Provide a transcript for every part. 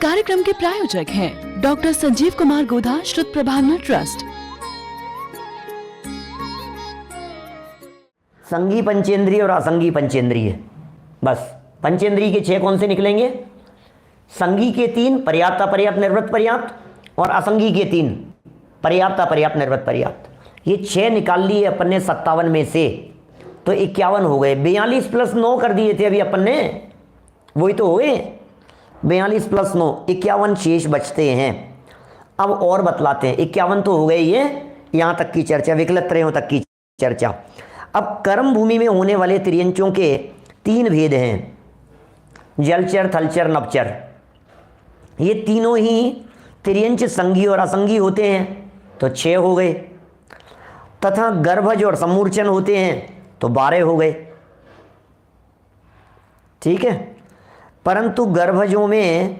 कार्यक्रम के प्रायोजक हैं डॉक्टर संजीव कुमार गोधा, श्रुत प्रभावना ट्रस्ट। संगी पंचेंद्रिय और असंगी पंचेंद्रिय, बस पंचेंद्रिय के 6 कौन से निकलेंगे? संगी के 3 पर्याप्त अपर्याप्त निर्वृत्त पर्याप्त और असंगी के 3 पर्याप्त अपर्याप्त निर्वृत्त पर्याप्त। ये 6 निकाल लिए अपन ने 57 में से, तो 51 हो गए। 42 + 9 कर दिए थे अभी अपन ने, वही तो हो गए। 42 + 9 51 शेष बचते हैं। अब और बतलाते हैं, 51 तो हो गए ये, यहाँ तक की चर्चा, विकलित त्रयों तक की चर्चा। अब कर्म भूमि में होने वाले त्रियंचों के 3 भेद हैं, जलचर, थलचर, नभचर। ये तीनों ही त्रियंच संगी और असंगी होते हैं, तो 6 हो गए। तथा गर्भज और समूर्चन होते हैं, तो 12 हो गए। ठीक है, परंतु गर्भजों में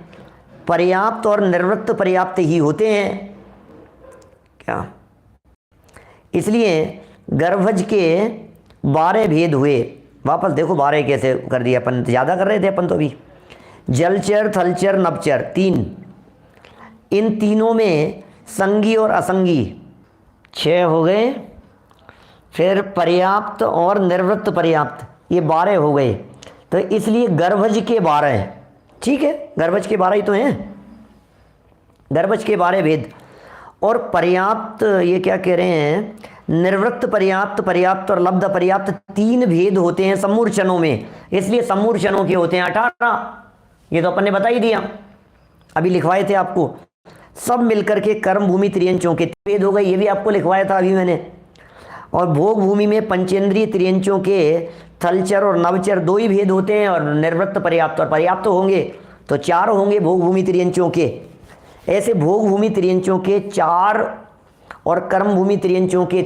पर्याप्त और निर्वृत्त पर्याप्त ही होते हैं क्या, इसलिए गर्भज के 12 भेद हुए। वापस देखो 12 कैसे कर दिया अपन, ज़्यादा कर रहे थे अपन तो अभी। जलचर, थलचर, नभचर 3, इन तीनों में संगी और असंगी 6 हो गए। फिर पर्याप्त और निर्वृत्त पर्याप्त ये 12 हो गए, तो इसलिए गर्भज के 12। ठीक है, गर्भज के 12 ही तो हैं, गर्भज के 12 भेद। और पर्याप्त, ये क्या कह रहे हैं, निर्वृत्त पर्याप्त, पर्याप्त और लब्ध पर्याप्त 3 भेद होते हैं समूर्चनों में, इसलिए समूर्चनों के होते हैं 18। ये तो अपन ने बता ही दिया, अभी लिखवाए थे आपको। सब मिलकर के कर्म भूमि त्रियंचों के भेद हो गए, ये भी आपको लिखवाया था अभी मैंने। और भोग भूमि में पंचेंद्रिय त्रियंचों के थलचर और नवचर 2 ही भेद होते हैं, और निर्वृत्त पर्याप्त और पर्याप्त होंगे, तो 4 होंगे भोग भूमि त्रियंचों के। ऐसे भोग भूमि त्रियंचों के 4 और कर्म भूमि त्रियंचों के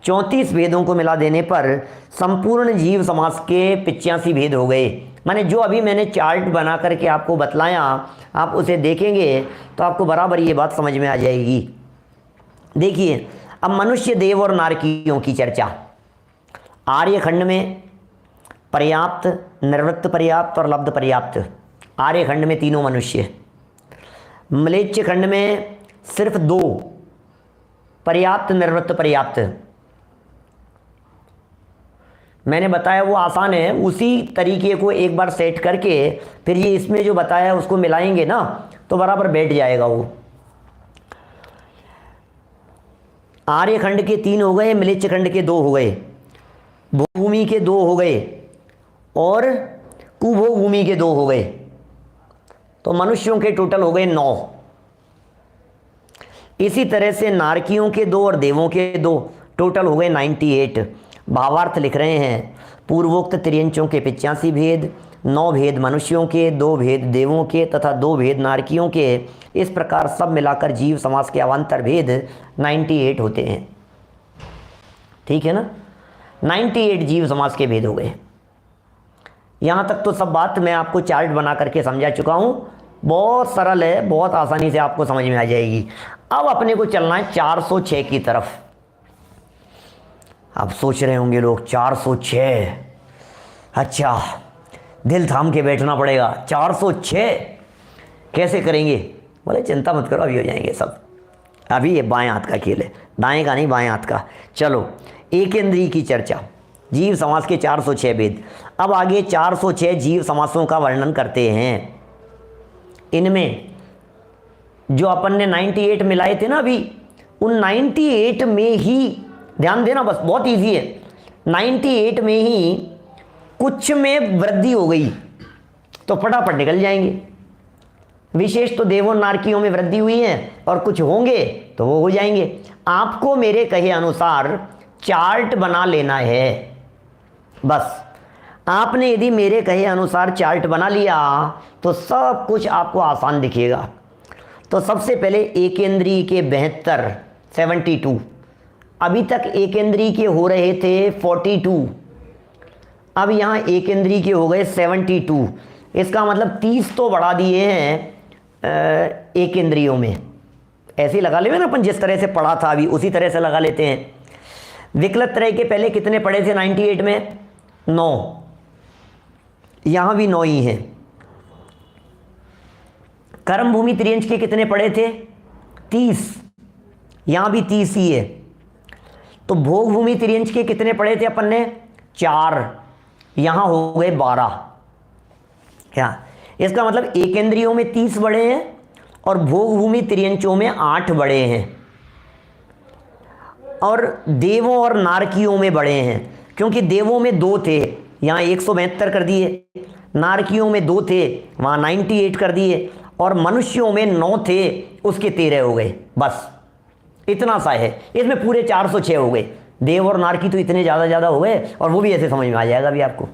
34 भेदों को मिला देने पर संपूर्ण जीव समास के 85 भेद हो गए। माने जो अभी मैंने चार्ट बना करके आपको बतलाया, आप उसे देखेंगे तो आपको बराबर ये बात समझ में आ जाएगी। देखिए, अब मनुष्य, देव और नारकियों की चर्चा। आर्यखंड में पर्याप्त, निर्वृत्त पर्याप्त और लब्ध पर्याप्त, आर्यखंड में तीनों मनुष्य। म्लेच्छ खंड में सिर्फ 2, पर्याप्त, निर्वृत्त पर्याप्त। मैंने बताया वो आसान है, उसी तरीके को एक बार सेट करके फिर ये इसमें जो बताया उसको मिलाएंगे ना, तो बराबर बैठ जाएगा वो। आर्यखंड के 3 हो गए, म्लेच्छ खंड के 2 हो गए, भूमि के 2 हो गए और कुभोग भूमि के 2 हो गए, तो मनुष्यों के टोटल हो गए 9। इसी तरह से नारकियों के 2 और देवों के 2, टोटल हो गए 98। भावार्थ लिख रहे हैं, पूर्वोक्त त्रियंचों के 85 भेद, 9 भेद मनुष्यों के, 2 भेद देवों के तथा 2 भेद नारकियों के। इस प्रकार सब मिलाकर जीव समास के अवान्तर भेद 98 होते हैं। ठीक है ना, 98 जीव समास के भेद हो गए। यहाँ तक तो सब बात मैं आपको चार्ट बना करके समझा चुका हूँ, बहुत सरल है, बहुत आसानी से आपको समझ में आ जाएगी। अब अपने को चलना है 406 की तरफ। अब सोच रहे होंगे लोग 406, अच्छा दिल थाम के बैठना पड़ेगा, 406 कैसे करेंगे? बोले चिंता मत करो, अभी हो जाएंगे सब। अभी ये बाएं हाथ का खेल है, दाएं का नहीं, बाएं हाथ का। चलो, एकेंद्रीय की चर्चा, जीव समास के 406 भेद। अब आगे 406 जीव समासों का वर्णन करते हैं। इनमें जो अपन ने 98 मिलाए थे ना अभी, उन 98 में ही ध्यान देना, बस बहुत इजी है। 98 में ही कुछ में वृद्धि हो गई तो फटाफट निकल जाएंगे। विशेष तो देवों नारकियों में वृद्धि हुई है, और कुछ होंगे तो वो हो जाएंगे। आपको मेरे कहे अनुसार चार्ट बना लेना है, बस। आपने यदि मेरे कहे अनुसार चार्ट बना लिया तो सब कुछ आपको आसान दिखेगा। तो सबसे पहले एकेंद्रीय के 72, अभी तक एकेंद्रीय के हो रहे थे 42, अब यहाँ एकेंद्रीय के हो गए 72। इसका मतलब 30 तो बढ़ा दिए हैं एकेंद्रियों में। ऐसे ही लगा लेंगे ना अपन, जिस तरह से पढ़ा था अभी उसी तरह से लगा लेते हैं। विकलित त्रय के पहले कितने पढ़े थे 98 में? 9, यहाँ भी 9 ही हैं। कर्म भूमि त्रियंच के कितने पड़े थे? 30, यहां भी 30 ही है। तो भोग भूमि त्रियंच के कितने पड़े थे अपन ने? 4, यहां हो गए 12। क्या इसका मतलब एकेंद्रियों में 30 बड़े हैं और भोग भूमि त्रियंचों में 8 बड़े हैं, और देवों और नारकियों में बड़े हैं, क्योंकि देवों में 2 थे, यहाँ 172 कर दिए, नारकियों में 2 थे, वहाँ 98 कर दिए, और मनुष्यों में 9 थे, उसके 13 हो गए। बस इतना सा है, इसमें पूरे 406 हो गए। देव और नारकी तो इतने ज़्यादा हो गए, और वो भी ऐसे समझ में आ जाएगा अभी आपको।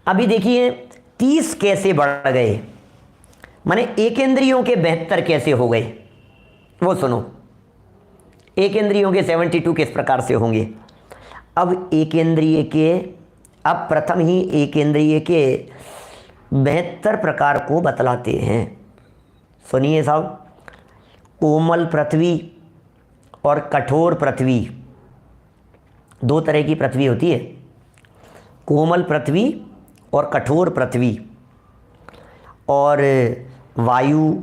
अभी देखिए 30 कैसे बढ़ गए, माने एकेंद्रियों के 72 कैसे हो गए, वो सुनो। एकेंद्रियों के 72 किस प्रकार से होंगे? अब एकेंद्रिय के, अब प्रथम ही एकेंद्रिय के 72 प्रकार को बतलाते हैं। सुनिए साहब, कोमल पृथ्वी और कठोर पृथ्वी, 2 तरह की पृथ्वी होती है, कोमल पृथ्वी और कठोर पृथ्वी, और वायु,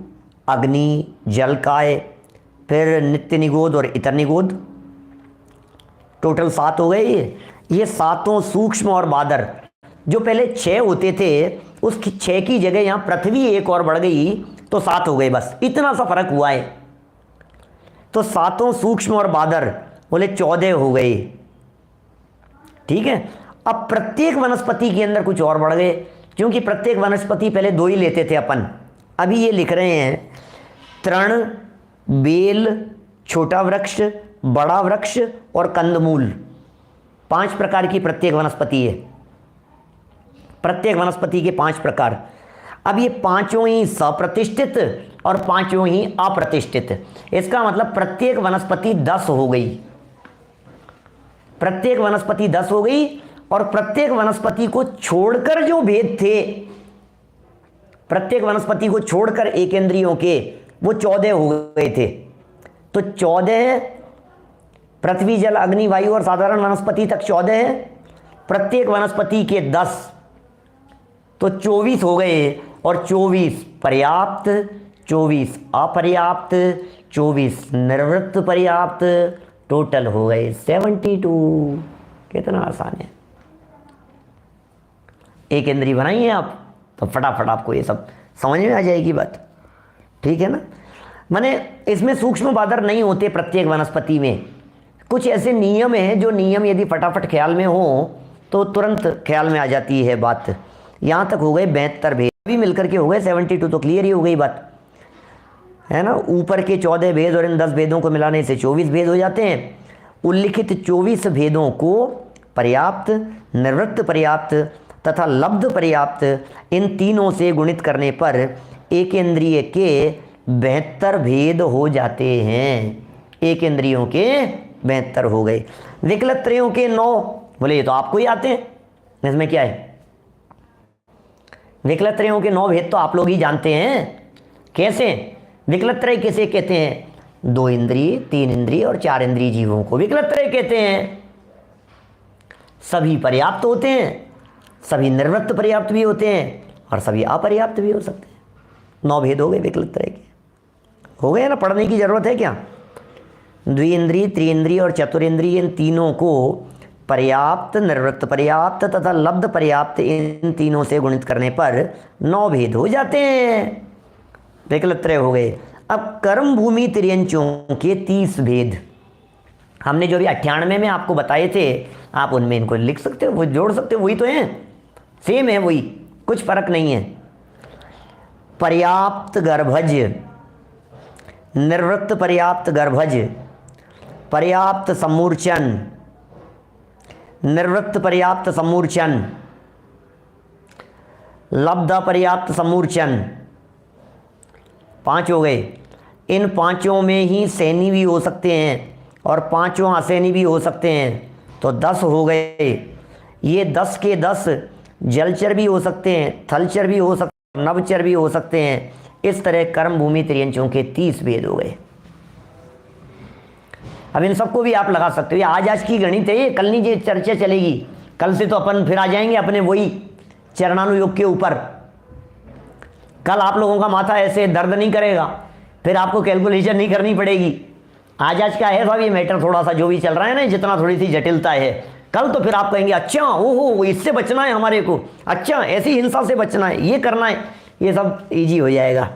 अग्नि, जलकाय, फिर नित्य निगोद और इतर निगोद, टोटल 7 हो गए। ये 7 सूक्ष्म और बादर, जो पहले 6 होते थे, उस 6 की जगह यहाँ पृथ्वी 1 और बढ़ गई तो 7 हो गए। बस इतना सा फर्क हुआ है। तो 7 सूक्ष्म और बादर बोले 14 हो गए। ठीक है, अब प्रत्येक वनस्पति के अंदर कुछ और बढ़ गए, क्योंकि प्रत्येक वनस्पति पहले 2 ही लेते थे अपन, अभी ये लिख रहे हैं तृण, बेल, छोटा वृक्ष, बड़ा वृक्ष और कंदमूल। 5 प्रकार की प्रत्येक वनस्पति है, प्रत्येक वनस्पति के 5 प्रकार। अब ये 5 ही सप्रतिष्ठित और 5 ही अप्रतिष्ठित। इसका मतलब प्रत्येक वनस्पति 10 हो गई, प्रत्येक वनस्पति 10 हो गई, और प्रत्येक वनस्पति को छोड़कर जो भेद थे, प्रत्येक वनस्पति को छोड़कर एकेंद्रियों के, वो 14 हो गए थे। तो 14 पृथ्वी, जल, अग्नि, वायु और साधारण वनस्पति तक 14 है, प्रत्येक वनस्पति के 10, तो 24 हो गए, और 24 पर्याप्त, 24 अपर्याप्त, 24 निर्वृत्त पर्याप्त, टोटल हो गए 72। कितना आसान है। एक इंद्री बनाइए आप तो फटाफट आपको ये सब समझ में आ जाएगी बात। ठीक है ना, माने इसमें सूक्ष्म बादर नहीं होते प्रत्येक वनस्पति में। कुछ ऐसे नियम हैं जो नियम यदि फटाफट ख्याल में हो तो तुरंत ख्याल में आ जाती है बात। यहाँ तक हो गए 72 भेद, भी मिलकर के हो गए 72, तो क्लियर ही हो गई बात है ना। ऊपर के 14 भेद और इन 10 भेदों को मिलाने से 24 भेद हो जाते हैं। उल्लिखित 24 भेदों को पर्याप्त, निर्वृत्त पर्याप्त तथा लब्ध पर्याप्त, इन तीनों से गुणित करने पर एक इंद्रिय के 72 भेद हो जाते हैं। एक इंद्रियों के 72 हो गए। विकलत्रयों के 9, बोले ये तो आपको ही आते हैं, इसमें क्या है। विकलत्रयों के 9 भेद तो आप लोग ही जानते हैं। कैसे विकलत्रय किसे कहते हैं? 2 इंद्रिय, 3 इंद्रिय और 4 इंद्रिय जीवों को विकलत्रय कहते हैं। सभी पर्याप्त होते हैं, सभी निर्वृत्त पर्याप्त भी होते हैं और सभी अपर्याप्त भी हो सकते हैं। 9 भेद हो गए विकलत्रय के। हो गए ना, पढ़ने की जरूरत है क्या? द्विइंद्रिय, त्रिइंद्रिय और चतुरिंद्रिय, इन तीनों को पर्याप्त, निर्वृत्त पर्याप्त तथा लब्ध पर्याप्त, इन तीनों से गुणित करने पर 9 भेद हो जाते हैं। विकलत्रय हो गए। अब कर्म भूमि तिर्यंचों के 30 भेद हमने जो भी 98 में आपको बताए थे, आप उनमें इनको लिख सकते हो, वो जोड़ सकते हो, वही तो है, सेम है वही, कुछ फर्क नहीं है। पर्याप्त गर्भज, निर्वृत्त पर्याप्त गर्भज, पर्याप्त समूर्चन, निर्वृत्त पर्याप्त समूर्चन, लब्ध पर्याप्त समूर्चन, 5 हो गए। इन 5 में ही सैनी भी हो सकते हैं और 5 असैनी भी हो सकते हैं, तो 10 हो गए। ये 10 के 10 जलचर भी हो सकते हैं, थलचर भी हो सकते हैं, नवचर भी हो सकते हैं। इस तरह कर्म भूमि तिर्यंचों के 30 भेद हो गए। अब इन सबको भी आप लगा सकते हो। आज की गणित है ये, कल नहीं ये चर्चा चलेगी। कल से तो अपन फिर आ जाएंगे अपने वही चरणानुयोग के ऊपर। कल आप लोगों का माथा ऐसे दर्द नहीं करेगा, फिर आपको कैलकुलेशन नहीं करनी पड़ेगी। आज क्या है साहब, ये मैटर थोड़ा सा जो भी चल रहा है ना, जितना थोड़ी सी जटिलता है, कल तो फिर आप कहेंगे अच्छा ओहो इससे बचना है हमारे को, अच्छा ऐसी हिंसा से बचना है, ये करना है, ये सब इजी हो जाएगा।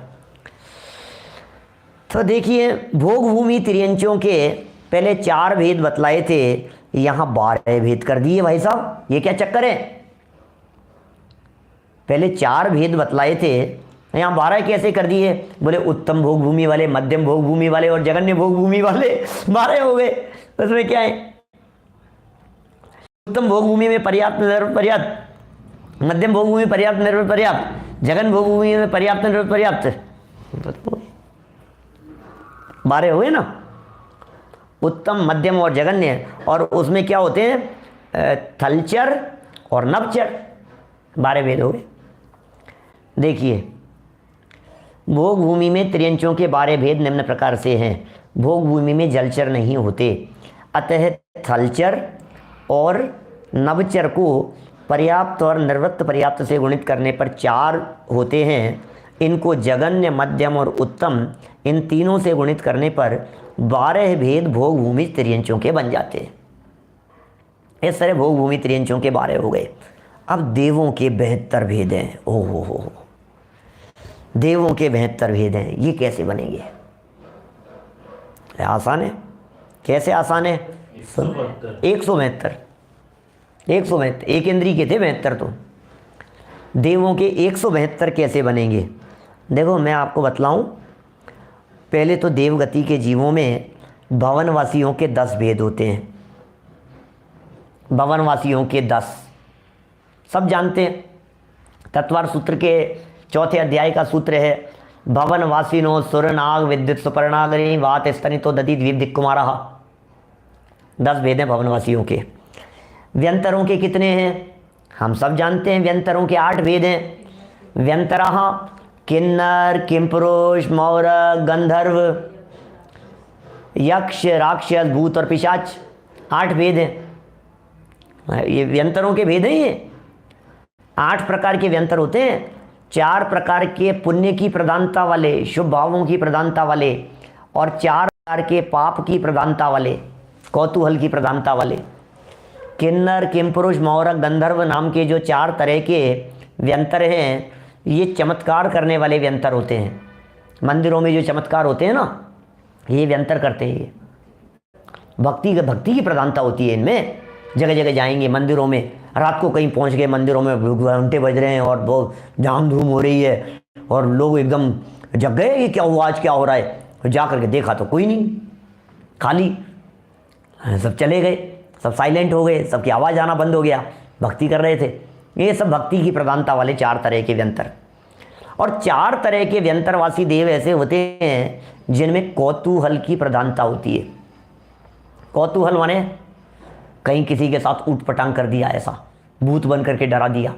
तो देखिए भोग भूमि त्रियंचों के पहले 4 भेद बतलाए थे, यहाँ 12 भेद कर दिए भाई साहब, ये क्या चक्कर है? पहले 4 भेद बतलाए थे, यहाँ 12 कैसे कर दिए? बोले उत्तम भोग भूमि वाले, मध्यम भोग भूमि वाले और जघन्य भोग भूमि वाले 12 हो गए। उसमें क्या है? उत्तम भोग भूमि में पर्याप्त निर्भर पर्याप्त, मध्यम भोग भूमि पर्याप्त निर्भर पर्याप्त, जघन्य भोग भूमि में पर्याप्त निर्भर पर्याप्त, 12 हो गए ना। उत्तम, मध्यम और जघन्य, और उसमें क्या होते हैं? थलचर और नवचर, 12 भेद हो गए। देखिए भोग भूमि में त्रियंचों के 12 भेद निम्न प्रकार से हैं। भोग भूमि में जलचर नहीं होते, अतः थलचर और नवचर को पर्याप्त और निर्वृत्त पर्याप्त से गुणित करने पर 4 होते हैं। इनको जघन्य, मध्यम और उत्तम, इन तीनों से गुणित करने पर 12 भेद भोग भूमि त्रियंचों के बन जाते हैं। इस तरह भोग भूमि त्रियंचों के 12 हो गए। अब देवों के 72 भेद हैं। ओहो हो, देवों के 72 भेद हैं, ये कैसे बनेंगे? आसान है। कैसे आसान है? 172 एक इंद्री के थे 72, तो देवों के 172 कैसे बनेंगे? देखो मैं आपको बतलाऊं, पहले तो देवगति के जीवों में भवनवासियों के 10 भेद होते हैं। भवनवासियों के 10 सब जानते हैं। तत्वार सूत्र के 4थे अध्याय का सूत्र है, भवनवासिनो सुरनाग विद्युत सुपर्णागरी वात स्तनितो दधि द्वीप दिक्कुमारा। 10 भेद हैं भवनवासियों के। व्यंतरों के कितने हैं? हम सब जानते हैं, व्यंतरों के 8 भेद हैं। व्यंतरः किन्नर, किमपुरुष, मौर, गंधर्व, यक्ष, राक्षस, भूत और पिशाच, 8 भेद हैं। ये व्यंतरों के भेद हैं। ये 8 प्रकार के व्यंतर होते हैं। 4 प्रकार के पुण्य की प्रधानता वाले, शुभ भावों की प्रधानता वाले, और 4 प्रकार के पाप की प्रधानता वाले, कौतूहल की प्रधानता वाले। किन्नर, किमपुरुष, मौरक, गंधर्व नाम के जो 4 तरह के व्यंतर हैं, ये चमत्कार करने वाले व्यंतर होते हैं। मंदिरों में जो चमत्कार होते हैं ना, ये व्यंतर करते हैं। भक्ति की प्रधानता होती है इनमें। जगह जगह जाएंगे मंदिरों में, रात को कहीं पहुंच गए, मंदिरों में घंटे बज रहे हैं और बहुत धाम धूम हो रही है, और लोग एकदम जग गए, ये क्या हुआ, आज क्या हो रहा है? जा करके देखा तो कोई नहीं, खाली, सब चले गए, सब साइलेंट हो गए, सबकी आवाज़ आना बंद हो गया, भक्ति कर रहे थे। ये सब भक्ति की प्रधानता वाले 4 तरह के व्यंतर। और 4 तरह के व्यंतरवासी देव ऐसे होते हैं जिनमें कौतूहल की प्रधानता होती है। कौतूहल माने कहीं किसी के साथ ऊट पटांग कर दिया, ऐसा भूत बन करके डरा दिया।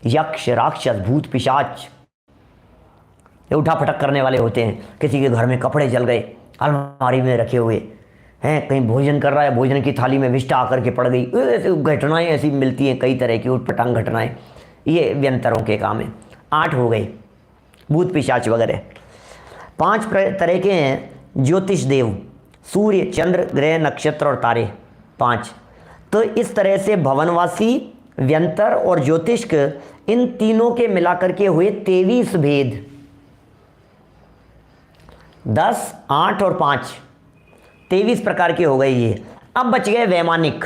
यक्ष, राक्षस, भूत, पिशाच ये उठा पटक करने वाले होते हैं। किसी के घर में कपड़े जल गए, अलमारी में रखे हुए हैं, कहीं भोजन कर रहा है, भोजन की थाली में विष्ठा आकर के पड़ गई, ऐसे घटनाएं ऐसी मिलती हैं, कई तरह की ऊट पटांग घटनाएं, ये व्यंतरों के काम है। 8 हो गए, भूत पिशाच वगैरह। 5 तरह के हैं ज्योतिष देव, सूर्य, चंद्र, ग्रह, नक्षत्र और तारे, 5। तो इस तरह से भवनवासी, व्यंतर और ज्योतिष्क, इन तीनों के मिलाकर के हुए 23 भेद। 10, 8 और 5, 23 प्रकार के हो गए ये। अब बच गए वैमानिक।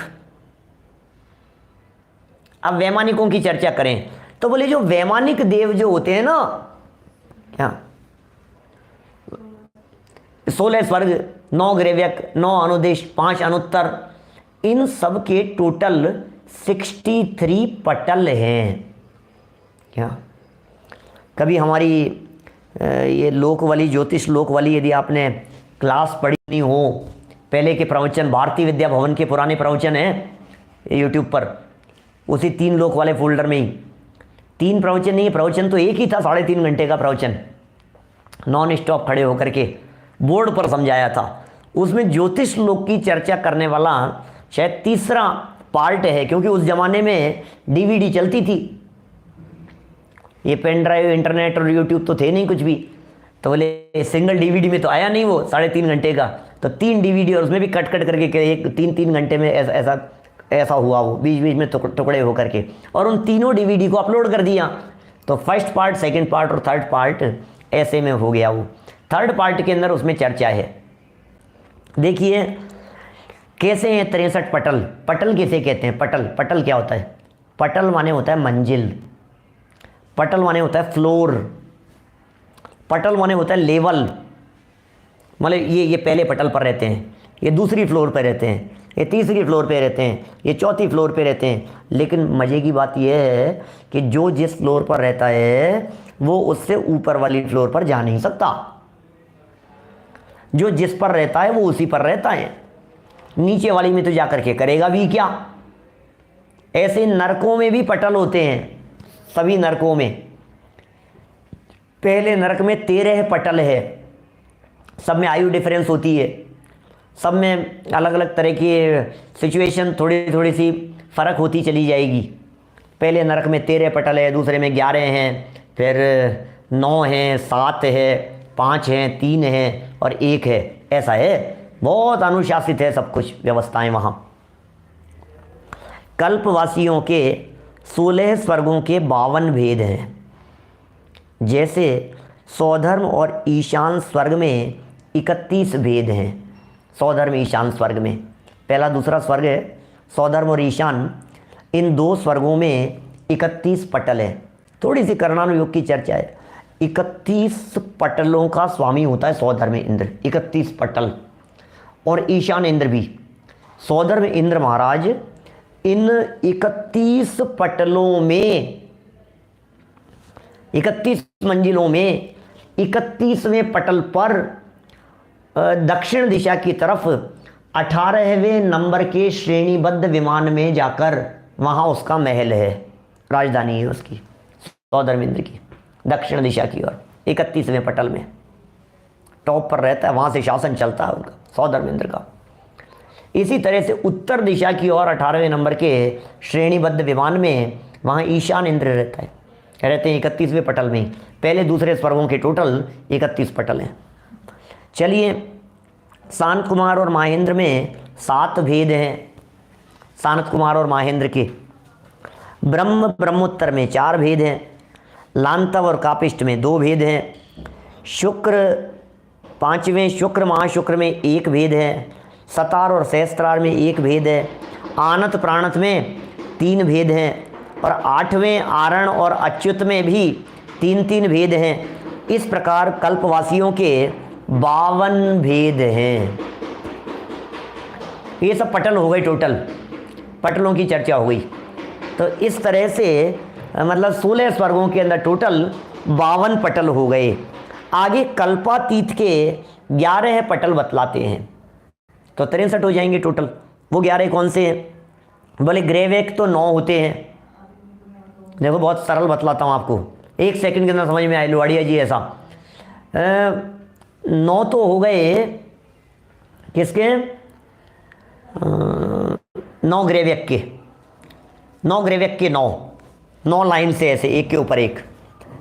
अब वैमानिकों की चर्चा करें तो बोले जो वैमानिक देव जो होते हैं ना, क्या 16 स्वर्ग, 9 ग्रहव्यक, 9 अनुदेश, 5 अनुत्तर, इन सब के टोटल 63 पटल हैं। क्या कभी हमारी ये लोक वाली, ज्योतिष लोक वाली, यदि आपने क्लास पढ़ी नहीं हो, पहले के प्रवचन, भारतीय विद्या भवन के पुराने प्रवचन हैं यूट्यूब पर, उसी 3 लोक वाले फोल्डर में ही 3 प्रवचन, नहीं प्रवचन तो एक ही था, 3.5 घंटे का प्रवचन, नॉन स्टॉप खड़े होकर के बोर्ड पर समझाया था। उसमें ज्योतिष लोक की चर्चा करने वाला शायद 3रा पार्ट है, क्योंकि उस जमाने में DVD चलती थी, ये पेन ड्राइव, इंटरनेट और यूट्यूब तो थे नहीं कुछ भी। तो बोले सिंगल डीवीडी में तो आया नहीं वो 3.5 घंटे का, तो 3 डीवीडी और उसमें भी कट कट करके एक 3-3 घंटे में ऐसा हुआ वो, बीच बीच में टुकड़े हो करके, और उन तीनों डीवीडी को अपलोड कर दिया। तो फर्स्ट पार्ट, सेकंड पार्ट और थर्ड पार्ट ऐसे में हो गया वो। थर्ड पार्ट के अंदर उसमें चर्चा है। देखिए कैसे हैं 63 पटल। पटल किसे कहते हैं? पटल क्या होता है? पटल माने होता है मंजिल, पटल माने होता है फ्लोर, पटल माने होता है लेवल। मतलब ये पहले पटल पर रहते हैं, ये दूसरी फ्लोर पर रहते हैं, ये तीसरी फ्लोर पे रहते हैं, ये चौथी फ्लोर पे रहते हैं। लेकिन मज़े की बात यह है कि जो जिस फ्लोर पर रहता है वो उससे ऊपर वाली फ्लोर पर जा नहीं सकता। जो जिस पर रहता है वो उसी पर रहता है, नीचे वाली में तो जा करके करेगा भी क्या। ऐसे नरकों में भी पटल होते हैं, सभी नरकों में। पहले नरक में 13 पटल है, सब में आयु डिफरेंस होती है, सब में अलग अलग तरह की सिचुएशन थोड़ी थोड़ी सी फ़र्क होती चली जाएगी। पहले नरक में 13 पटल है, दूसरे में 11 हैं, फिर 9 हैं, 7 है, 5 हैं, 3 हैं और 1 है। ऐसा है, बहुत अनुशासित है सब कुछ व्यवस्थाएं वहाँ। कल्पवासियों के 16 स्वर्गों के 52 भेद हैं। जैसे सौधर्म और ईशान स्वर्ग में 31 भेद हैं। सौधर्म ईशान स्वर्ग में पहला दूसरा स्वर्ग है सौधर्म और ईशान, इन 2 स्वर्गों में 31 पटल है। थोड़ी सी कर्णानुयोग की चर्चा है। 31 पटलों का स्वामी होता है सौधर्म इंद्र, 31 पटल, और ईशान इंद्र भी। सौधर्म इंद्र महाराज इन 31 पटलों में, 31 मंजिलों में 31वें पटल पर दक्षिण दिशा की तरफ 18वें नंबर के श्रेणीबद्ध विमान में जाकर, वहाँ उसका महल है, राजधानी है उसकी, सौधर्म इंद्र की, दक्षिण दिशा की ओर 31वें पटल में टॉप पर रहता है, वहाँ से शासन चलता है उनका, सौधर्म इंद्र का। इसी तरह से उत्तर दिशा की ओर 18वें नंबर के श्रेणीबद्ध विमान में वहाँ ईशान इंद्र रहते हैं 31वें पटल में। पहले दूसरे स्वर्गों के टोटल 31 पटल हैं। चलिए, शांत कुमार और महेंद्र में 7 भेद हैं। शांत कुमार और महेंद्र के ब्रह्मोत्तर में 4 भेद हैं। लांतव और कापिष्ट में 2 भेद हैं। शुक्र 5वें शुक्र महाशुक्र में 1 भेद है। सतार और सहस्त्रार में 1 भेद है। आनत प्राणत में 3 भेद हैं और 8वें आरण और अच्युत में भी 3-3 भेद हैं। इस प्रकार कल्पवासियों के 52 भेद हैं। ये सब पटल हो गए, टोटल पटलों की चर्चा हो गई। तो इस तरह से मतलब 16 स्वर्गों के अंदर टोटल 52 पटल हो गए। आगे कल्पातीत के 11 पटल बतलाते हैं, तो 63 हो जाएंगे टोटल। वो 11 कौन से हैं? बोले ग्रेवेक तो 9 होते हैं। देखो बहुत सरल बतलाता हूँ आपको, 1 सेकंड के अंदर समझ में आए लुआड़िया जी। ऐसा 9 तो हो गए किसके? 9 ग्रेवेक के, 9 ग्रेवेक के 9 लाइन से ऐसे एक के ऊपर एक।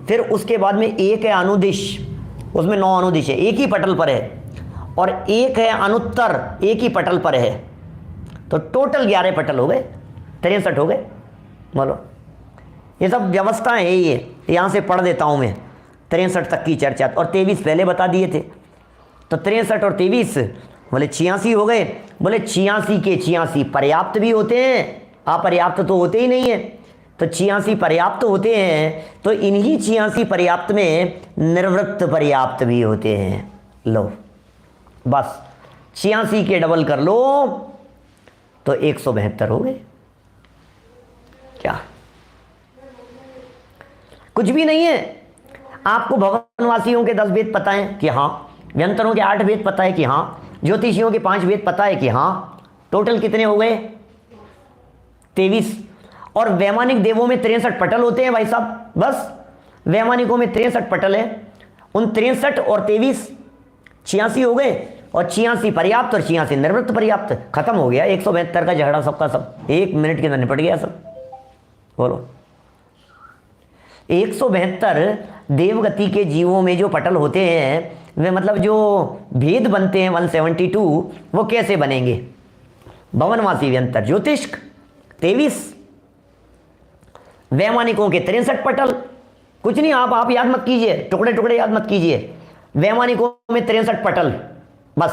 फिर उसके बाद में एक है अनुदिश, उसमें 9 अनुदिश है, एक ही पटल पर है। और एक है अनुत्तर, एक ही पटल पर है। तो टोटल 11 पटल हो गए, 63 हो गए। बोलो, ये सब व्यवस्था है। ये यहाँ से पढ़ देता हूँ मैं 63 तक की चर्चा, और 23 पहले बता दिए थे। तो 63 और 23 बोले 86 हो गए। बोले 86 के 86 पर्याप्त भी होते हैं, अपर्याप्त तो होते ही नहीं है। तो 86 पर्याप्त होते हैं, तो इन्हीं 86 पर्याप्त में निर्वृत्त पर्याप्त भी होते हैं। लो बस 86 के डबल कर लो तो 172 हो गए। क्या कुछ भी नहीं है? आपको भवनवासियों के 10 वेद पता है कि हाँ, व्यंतरों के 8 वेद पता है कि हाँ, ज्योतिषियों के 5 वेद पता है कि हाँ। टोटल कितने हो गए? 23। और वैमानिक देवों में 63 पटल होते हैं भाई साहब। बस वैमानिकों में 63 पटल है। उन 63 और 23 86 हो गए, और 86 पर्याप्त और 86 निर्वृत्त पर्याप्त। खत्म हो गया 172 का झगड़ा सबका सब, 1 मिनट के अंदर निपट गया सब। बोलो, 172 देवगति के जीवों में जो पटल होते हैं वे मतलब जो भेद बनते हैं 172 वो कैसे बनेंगे? भवनवासी व्यंतर ज्योतिष्क 23, वैमानिकों के 63 पटल। कुछ नहीं, आप याद मत कीजिए, टुकड़े टुकड़े याद मत कीजिए। वैमानिकों में 63 पटल, बस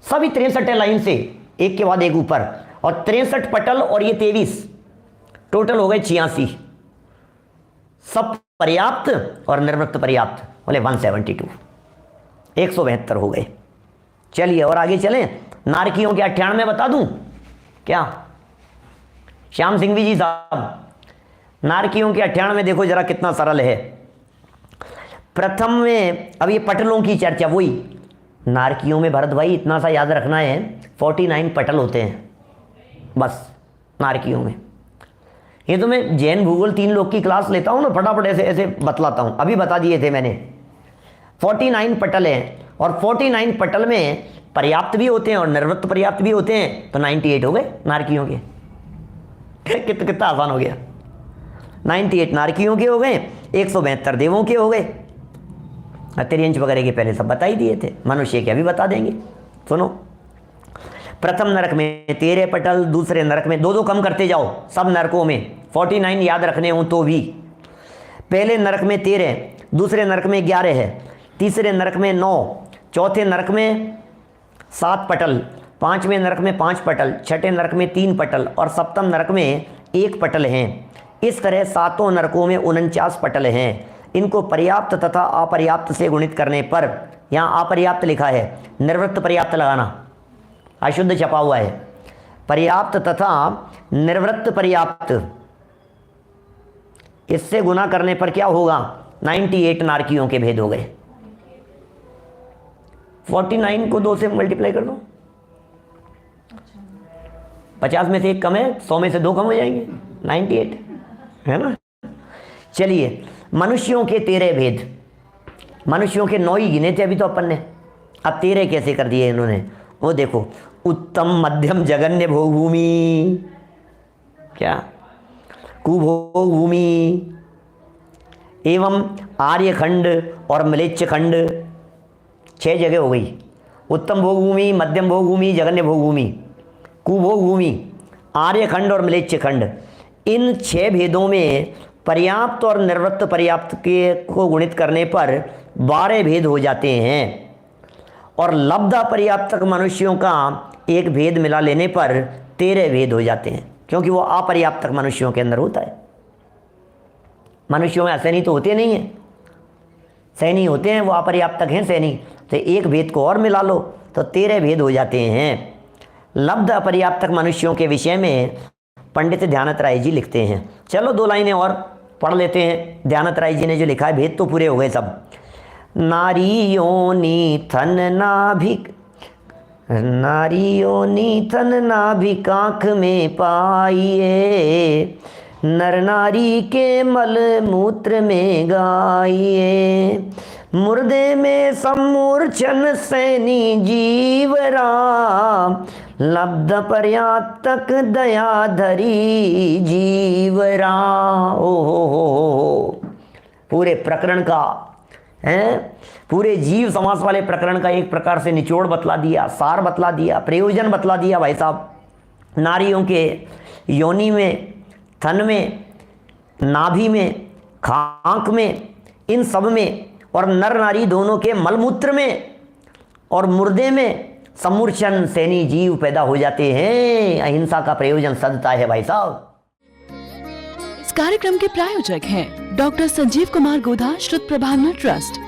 सभी 63 है लाइन से, एक के बाद एक ऊपर, और 63 पटल और ये 23, टोटल हो गए 86। सब पर्याप्त और निर्वृत्त पर्याप्त बोले 172, 172 हो गए। चलिए और आगे चलें। नारकियों के 98 बता दूं क्या? श्याम सिंह जी साहब, नारकियों के 98 देखो जरा कितना सरल है। प्रथम में अब ये पटलों की चर्चा, वही नारकियों में भरत भाई इतना सा याद रखना है, 49 पटल होते हैं बस नारकियों में। ये तो मैं जैन भूगोल 3 लोग की क्लास लेता हूँ ना, फटाफट ऐसे ऐसे बतलाता हूँ, अभी बता दिए थे मैंने। 49 पटल हैं और 49 पटल में पर्याप्त भी होते हैं और निर्वृत्त पर्याप्त भी होते हैं, तो 98 हो गए नारकियों के। कितना आसान हो गया। 98 नारकियों के हो गए, 172 देवों के हो गए। तिर्यंच वगैरह के पहले सब बता ही दिए थे, मनुष्य के अभी बता देंगे। सुनो, प्रथम नरक में 13 पटल, दूसरे नरक में 2-2 कम करते जाओ, सब नरकों में 49 याद रखने हों तो भी। पहले नरक में 13, दूसरे नरक में 11 है, तीसरे नरक में 9, चौथे नरक में 7 पटल, पांचवें नरक में 5 पटल, छठे नरक में 3 पटल और सप्तम नरक में 1 पटल हैं। इस तरह 7 नरकों में 49 पटल हैं। इनको पर्याप्त तथा अपर्याप्त से गुणित करने पर, यहाँ अपर्याप्त लिखा है, निर्वृत्त पर्याप्त लगाना, अशुद्ध छपा हुआ है, पर्याप्त तथा निर्वृत्त पर्याप्त, इससे गुना करने पर क्या होगा? 98 नारकियों के भेद हो गए। 49 को 2 से मल्टीप्लाई कर दो, 50 में से 1 कम है, 100 में से 2 कम हो जाएंगे, 98 है ना। चलिए, मनुष्यों के 13 भेद, मनुष्यों के 9 ही गिने थे अभी तो अपन ने, अब 13 कैसे कर दिए इन्होंने? वो देखो, उत्तम मध्यम जगन्य भोगभूमि, क्या कुभोगभूमि एवं आर्यखंड और मलेच्छ खंड, 6 जगह हो गई। उत्तम भोगभूमि, मध्यम भोगभूमि, जगन्य भोगभूमि, कुभोगभूमि, आर्यखंड और मलेच्छ खंड। इन 6 भेदों में पर्याप्त और निर्वृत्त पर्याप्त के को गुणित करने पर 12 भेद हो जाते हैं और लब्ध पर्याप्तक मनुष्यों का एक भेद मिला लेने पर 13 भेद हो जाते हैं, क्योंकि वो अपर्याप्तक मनुष्यों के अंदर होता है। मनुष्यों में असैनी तो होते नहीं हैं, सैनी होते हैं, वो अपर्याप्तक हैं सैनी, तो एक भेद को और मिला लो तो 13 भेद हो जाते हैं। लब्ध अपर्याप्तक मनुष्यों के विषय में पंडित ध्यानत राय जी लिखते हैं। चलो 2 लाइनें और पढ़ लेते हैं। ध्यानत राय जी ने जो लिखा है, भेद तो पूरे हो गए सब। नारी योनि थन नाभिक, नारी योनि थन नाभिक आँख में पाइए, नर नारी के मल मूत्र में गाइए, मुर्दे में सम्मूर्छन सैनी जीवरा, लब्ध पर्याप्तक दया धरी जीवरा। ओ हो, पूरे प्रकरण का है, पूरे जीव समास वाले प्रकरण का एक प्रकार से निचोड़ बतला दिया, सार बतला दिया, प्रयोजन बतला दिया भाई साहब। नारियों के योनि में, थन में, नाभि में, खांक में, इन सब में, और नर नारी दोनों के मलमूत्र में और मुर्दे में सम्मूर्छन सैनी जीव पैदा हो जाते हैं। अहिंसा का प्रयोजन सदता है भाई साहब। इस कार्यक्रम के प्रायोजक हैं डॉक्टर संजीव कुमार गोधा, श्रुत प्रभावना ट्रस्ट।